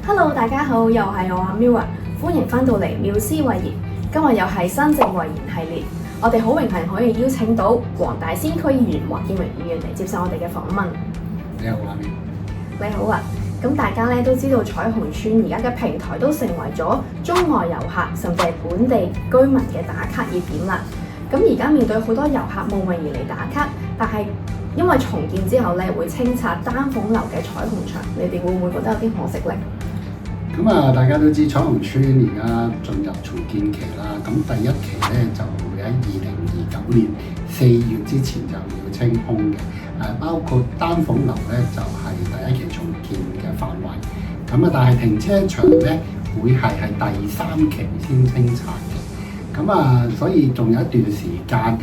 Hello，大家好，又係我阿 Miu 啊，歡迎翻到嚟妙思慧言。今日又係新政慧言系列，我哋好榮幸可以邀請到黃大仙區議員黃建榮議員嚟接受我哋嘅訪問。你好，阿 Miu。你好啊，咁大家咧都知道彩虹邨而家嘅平台都成為咗中外遊客甚至係本地居民嘅打卡熱點啦。咁而家面對好多遊客慕名而嚟打卡，但係因為重建之後咧會清拆單鳳樓嘅彩虹牆，你哋會唔會覺得有啲可惜咧？咁啊，大家都知彩虹邨而家進入重建期啦。咁第一期咧就會喺2029年4月之前就要清空嘅。包括單鳳樓咧就係第一期重建嘅範圍。咁啊，但係停車場咧會係第3期先清拆嘅。咁啊，所以仲有一段時間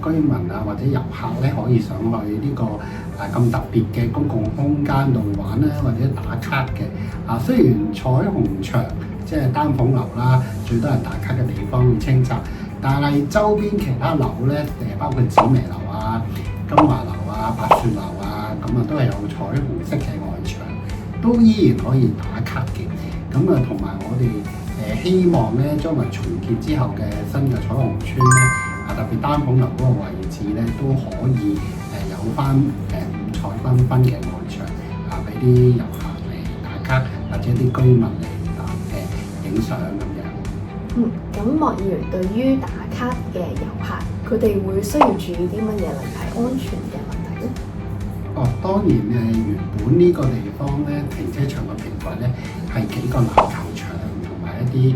居民或者遊客咧可以上去呢個咁特別嘅公共空間度玩啦，或者打卡嘅。雖然彩虹牆即係單鳳樓啦，最多人打卡嘅地方會清拆，但係周邊其他樓咧包括紫薇樓金華樓白雪樓咁都係有彩虹色嘅外牆，都依然可以打卡嘅。咁同埋我哋希望咧將來重建之後嘅新嘅彩虹邨咧，特別單鳳樓嗰個位置咧都可以有翻五彩繽紛嘅外牆俾啲遊客嚟打卡，或者啲居民嚟影相咁樣。咁莫議員對於打卡嘅遊客，佢哋會需要注意啲乜嘢，例如係安全嘅問題咧？當然原本呢個地方咧停車場嘅平台咧係幾個籃球場同埋一啲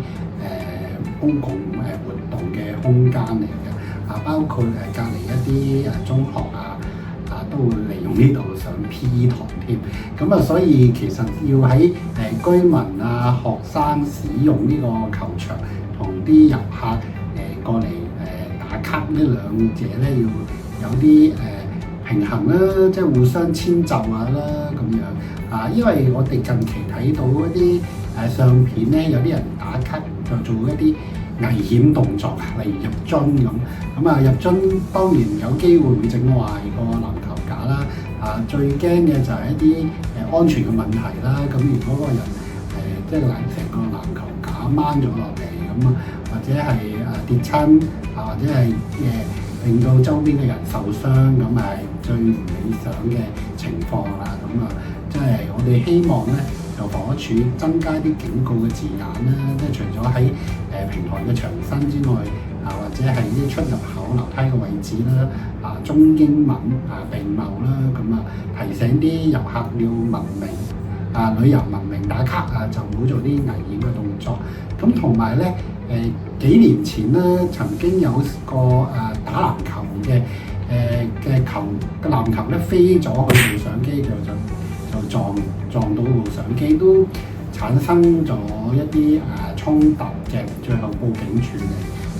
公共活動嘅空間嚟嘅，包括隔離一啲中學都會利用呢度上 P 堂添。咁所以其實要喺居民學生使用呢個球場同啲遊客過嚟打卡呢兩者咧，要有啲平衡啦，即係互相遷就下啦咁樣。因為我哋近期睇到一啲相片咧，有啲人打卡就做一啲危險動作，例如入樽咁。入樽當然有機會會整壞個籃球架啦。最驚嘅就係一啲安全嘅問題啦。咁如果嗰個人即係成個籃球架掹咗落嚟咁或者係跌親或者係令到周邊嘅人受傷，咁係最唔理想嘅情況啦。即係我哋希望咧，就房屋署增加啲警告嘅字眼啦，即係除咗喺平台嘅牆身之外，或者係啲出入口樓梯嘅位置啦，中英文並茂啦，提醒啲遊客要文明旅遊文明打卡就唔好做啲危險嘅動作。咁同埋咧幾年前咧曾經有個打籃球嘅籃球咧飛咗去部相機就撞到部相機，都產生咗一啲衝突嘅，最後報警處理。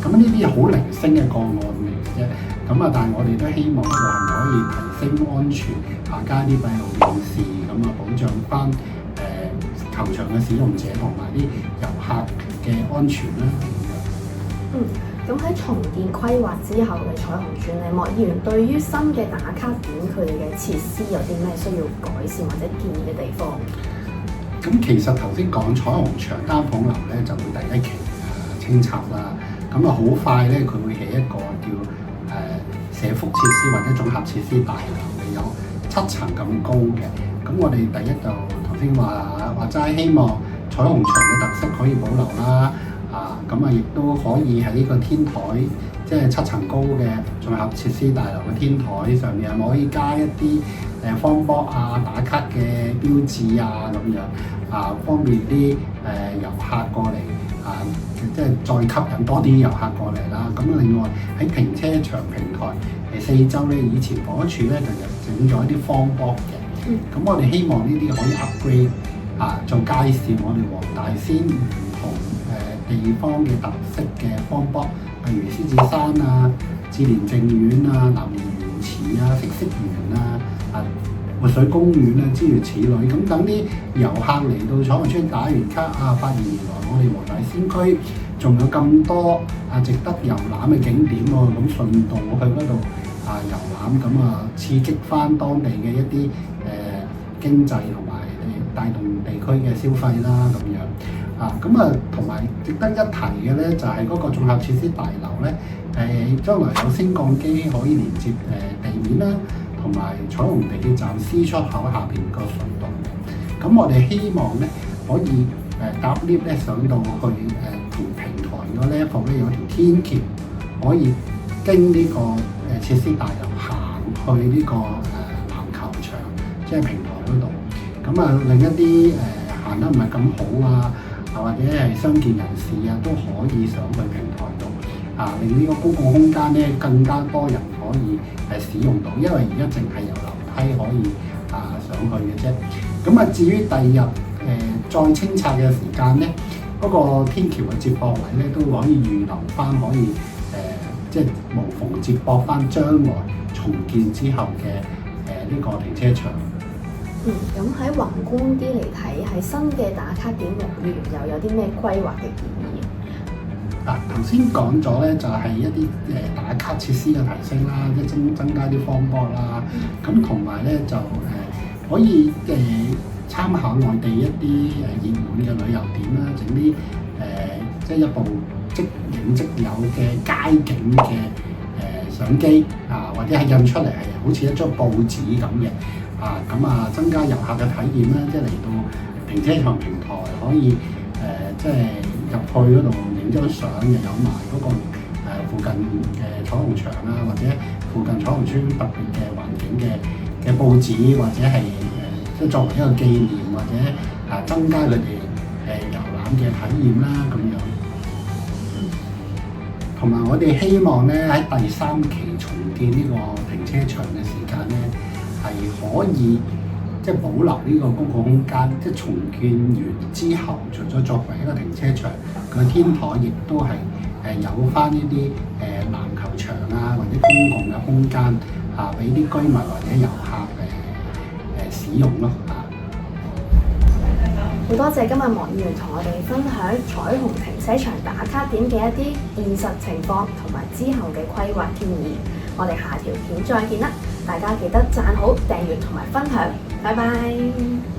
咁呢啲係好零星嘅個案嚟嘅啫。但係我哋都希望係可以提升安全，加啲閉路電視，保障翻球場嘅使用者同埋啲遊客嘅安全啦。咁喺重建規劃之後嘅彩虹邨咧，莫議員對於新嘅打卡點佢哋嘅設施有啲咩需要改善或者建議嘅地方？咁其實頭先講彩虹牆單鳳樓咧就會第一期清拆啦。好快咧，佢會起一個叫社福設施或者綜合設施大樓，有7層咁高嘅。我哋第一就頭先話齋希望彩虹牆嘅特色可以保留啦。亦都可以喺呢個天台，即係7層高嘅綜合設施大樓嘅天台上面，可以加一啲方波打卡嘅標誌咁樣，方便啲遊客過嚟即係再吸引多啲遊客過嚟啦。另外喺停車場平台四周咧，以前房屋署咧就整咗一啲方波嘅。我哋希望呢啲可以 upgrade 做介紹我哋黃大仙唔同地方嘅特色嘅方波，例如獅子山志蓮淨苑南蓮園池食色園活水公園諸如此類。等啲遊客嚟到彩虹邨打完卡發現原來我哋黃大仙區仲有咁多值得遊覽嘅景點喎，順道去嗰度遊覽，刺激翻當地嘅一啲經濟同埋帶動地區嘅消費啦咁樣。咁啊，同埋值得一提嘅咧，就係嗰個綜合設施大樓咧，將來有升降機可以連接地面啦，同埋彩虹地鐵站 C 出口下邊個隧道嘅。咁我哋希望咧可以搭 lift 咧上到去同平台個 level 咧有條天橋，可以經呢個設施大樓行去呢個籃球場，即係平台嗰度。咁啊，另一啲行得唔係咁好啊，或者係傷健人士啊，都可以上去平台度令呢個公共空間咧更加多人可以使用到，因為而家淨係有樓梯可以上去嘅啫。咁至於第二日再清拆嘅時間咧，嗰個天橋嘅接駁位咧都可以預留翻，可以即係無縫接駁翻將來重建之後嘅呢個停車場。咁喺宏觀啲嚟睇，喺新嘅打卡點入面又有啲咩規劃嘅建議？頭先講咗咧，就係一啲打卡設施嘅提升啦，即係增加啲方波啦。咁同埋咧就可以參考外地一啲熱門嘅旅遊點啦，整啲即係一部即影即有嘅街景嘅相機或者係印出嚟係好似一張報紙咁嘅。增加遊客嘅體驗啦，即係嚟到停車場平台可以即係入去嗰度影張相，又有埋嗰個附近嘅彩虹牆啊，或者附近彩虹村特別嘅環境嘅報紙，或者係即係作為一個紀念，或者增加佢哋遊覽嘅體驗啦咁樣。同埋我哋希望咧喺第3期重建呢個停車場嘅時間咧，係可以即係保留呢個公共空間，即係重建完之後，除咗作為一個停車場，佢嘅天台亦都係有翻呢啲籃球場或者公共嘅空間俾啲居民或者遊客使用咯。好多謝今日黃議員同我哋分享彩虹停車場打卡點嘅一啲現實情況同埋之後嘅規劃建議。我哋下條片再見啦！大家記得讚好、訂閱同埋分享，拜拜。